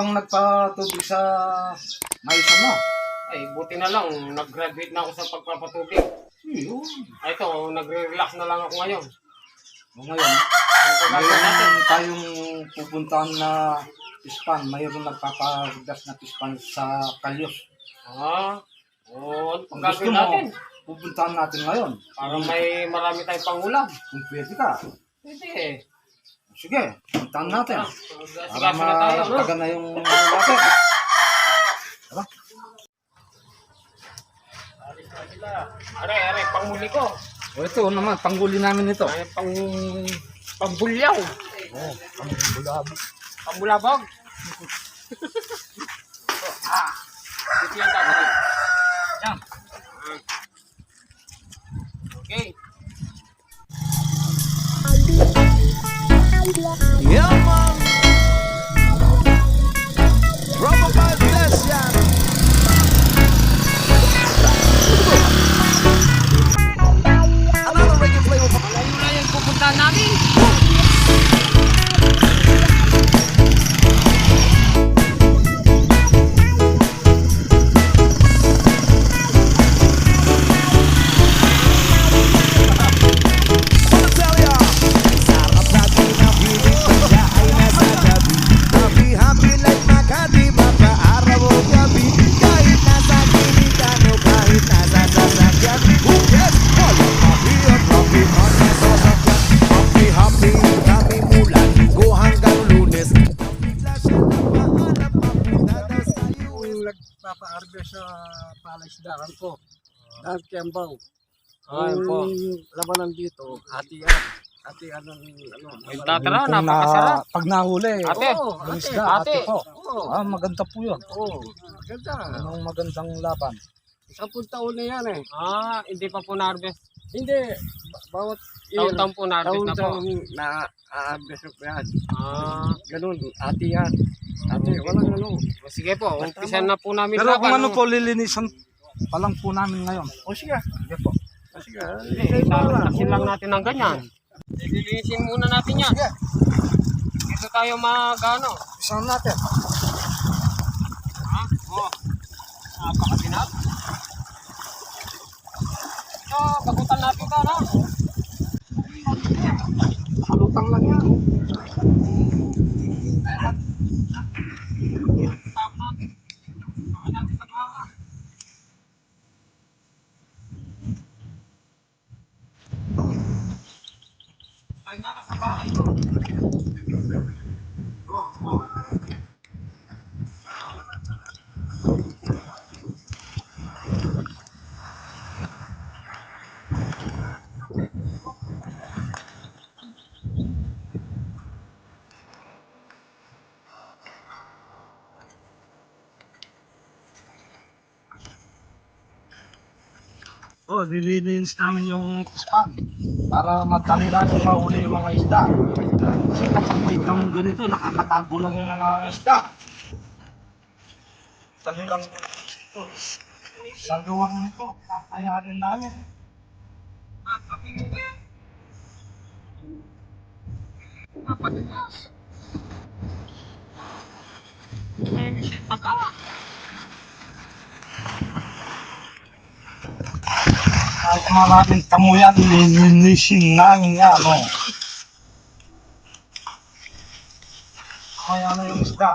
bang nagpatubig sa mais mo? Ay, buti na lang. Nag-graduate na ako sa pagpapatubig. Yun. Ay, ito, nagre-relax na lang ako ngayon. O ngayon, mayroon tayong pupuntahan na pispan. Mayroon nagpapagas na pispan sa Kalyos. Oo. Kung Ang gusto gagawin mo, natin. pupuntahan natin ngayon. Para may marami tayong pangulam. Kung pwede ka. Pwede eh. Sige, puntahan natin. Para Sigasin na tayo, no? mataga na yung natin. Diba? Are, pangmuli ko. O ito naman, pangguli namin ito. Ay, pambulyaw. Oh, panggulab. Pambulabog. Dito yan tatay. Yan. Okay. Yeah, man. Rubber band session. Another reggae flavor. Malayo na yung pupuntahan namin. Wanna tell ya, sarap lagi ng piling pagka ay nasa gabi. Happy, happy like Makati, mapa-araw o gabi. Kahit nasa kinitan o kahit nasa sasakyan. Who cares? Walang happy at happy ang nasa sasakyan. Happy, happy kami mula Linggo hanggang Lunes. Bigla siya napahanap, papunta daw sa US. Nagpapa-arbes sa palaisdaan ko. Dahil Kembaw. Ayun po. Labanan dito, hatian ng ano. Nagtatara, napakasarap. Pag nahuli, Ate. yung isda, ate po. Oo. Maganda po yun. Oo. Ganda. Anong magandang laban? 10 taon na yan eh. Hindi pa po na-harvest. Hindi. Bawat year, Taon-taon po na-harvest na po. taon-taon na-arbes ko yan. Ganun, yan. Ate, Okay walang po. ano. Sige po, umpisan na po namin. Pero kung laban, ano no? po, lilinisan pa lang po namin ngayon. O sige. Sige po. O sige. Tasin lang natin ng ganyan. Lilinisin muna natin yan. Sige. Dito tayo mag-ano. Isang natin. Napakasinap. Bagutan natin ka na. Halutang lang yan. Lilinisin namin yung pispan para madali natin mahuli yung mga isda. Kasi kapag may tamong ganito, nakakatago lang yung mga isda. Talagang sa gawang nito, kakayanin namin. Kahit maraming tamo yan, lilinisin namin yan, no? Kaya na yung isda.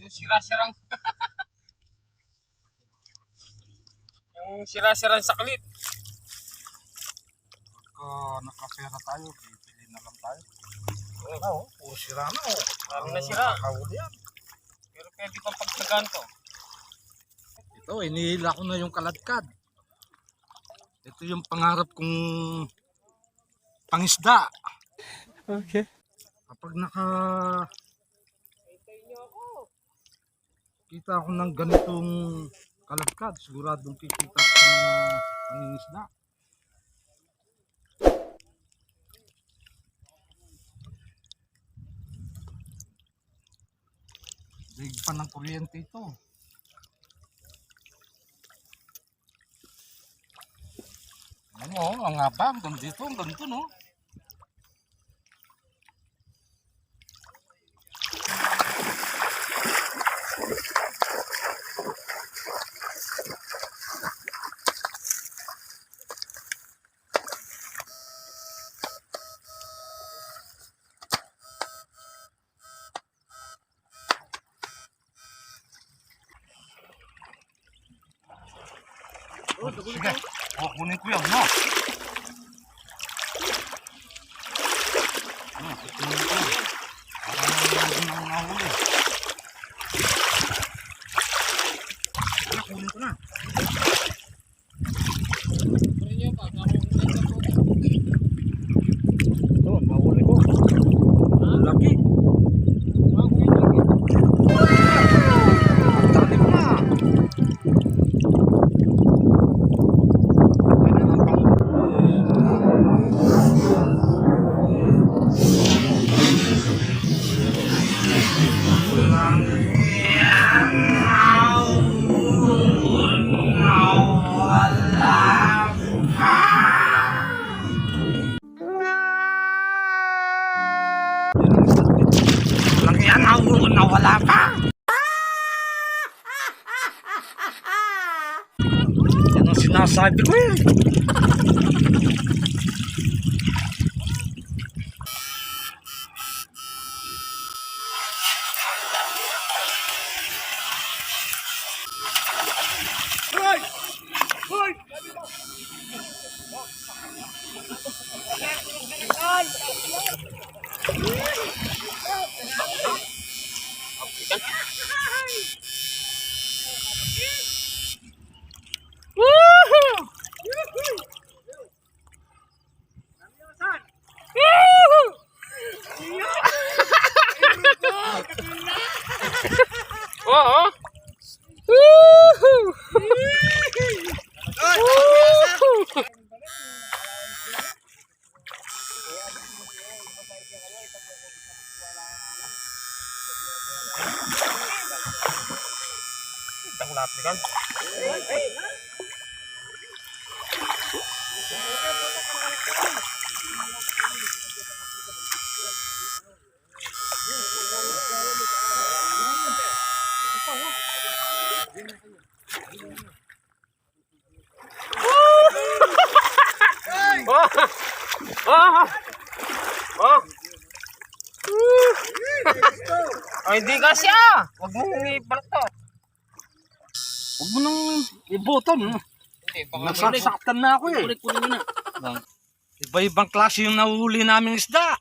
Yung sira-sirang yung sira-sirang saklit. Nakapera tayo, bibili na lang tayo. Oo, puro sira na. Lalo na sira. Nakahuli yan. Pero pwede pang pagsagaan to. Ito, inihila ko na yung kaladkad. Ito yung pangarap kong pangisda. Okay. Kapag kita ako ng ganitong kaladkad, siguradong kikita ko sa mga pangingisda. Daig pa ng kuryente ito. Ano, ang haba, hanggang dito, hanggang dito, no? Sige, kukunin ko yan, no? Kukunin ko. Parang nahuli. Kukunin ko na. Ito, nahuli ko. Laki. Talim na. Lang yan, nawala pa. Yan ang sinasabi ko eh. Oo. Dakulat kan? Ay, hindi ka siya. Huwag mo ibalot. Huwag mo nang iboton. Nasasaktan na ako eh. Iba-ibang klase yung nahuli naming isda.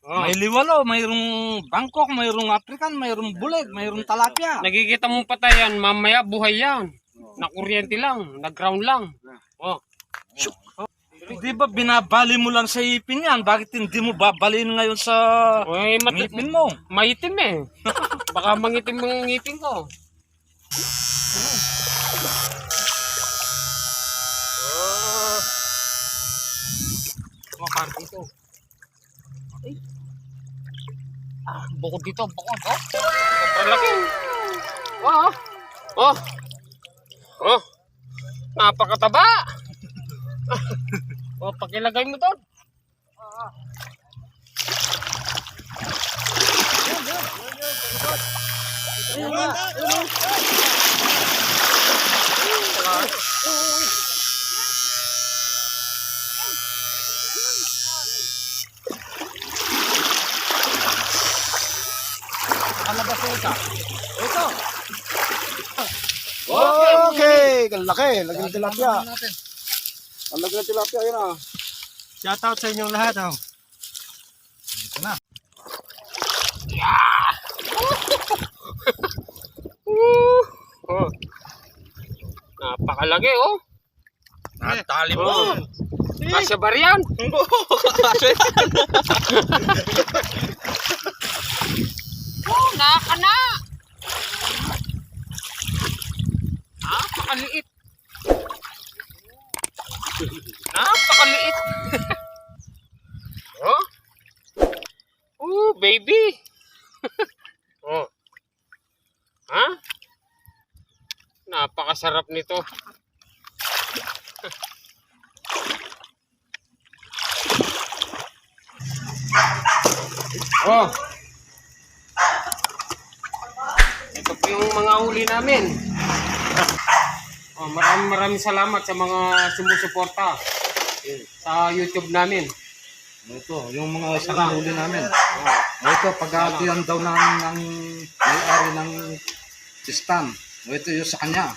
May liwalo, mayroong Bangkok, mayroong African, mayroong bulig, mayroong talapia. Nakikita mo patay yan, mamaya buhay yan. Nakuryente lang, nag-ground lang. Oh. Di ba binabali mo lang sa ipin yan? Bakit hindi mo babalin ngayon sa Uy, ngipin mo? maitim eh. Baka mangitim ang ngipin ko. Makar dito. Ay. Bukod dito, bukod. Oh. Sobrang laki. Oh. Oh. Oh. Napakataba. Oh, pakilagay mo doon. Okay, ang laki. Lagi ng tilapia. Ang laki ng tilapia, yun ah. Shoutout sa inyong lahat. Oh. Oh. Napakalaki oh. Natali Oh. Kasya ba riyan? Oh, nakana. Napakaliit. Napakaliit. Oh. Oh, baby. Oh. Ha? Napakasarap nito. Oh. Ito po yung mga huli namin. Oh, maraming salamat sa mga sumusuporta sa YouTube namin. Ito, yung mga isang huli namin. Ito, pag-aatihan daw namin ng may-ari ng Tistan. Ito yung sa kanya.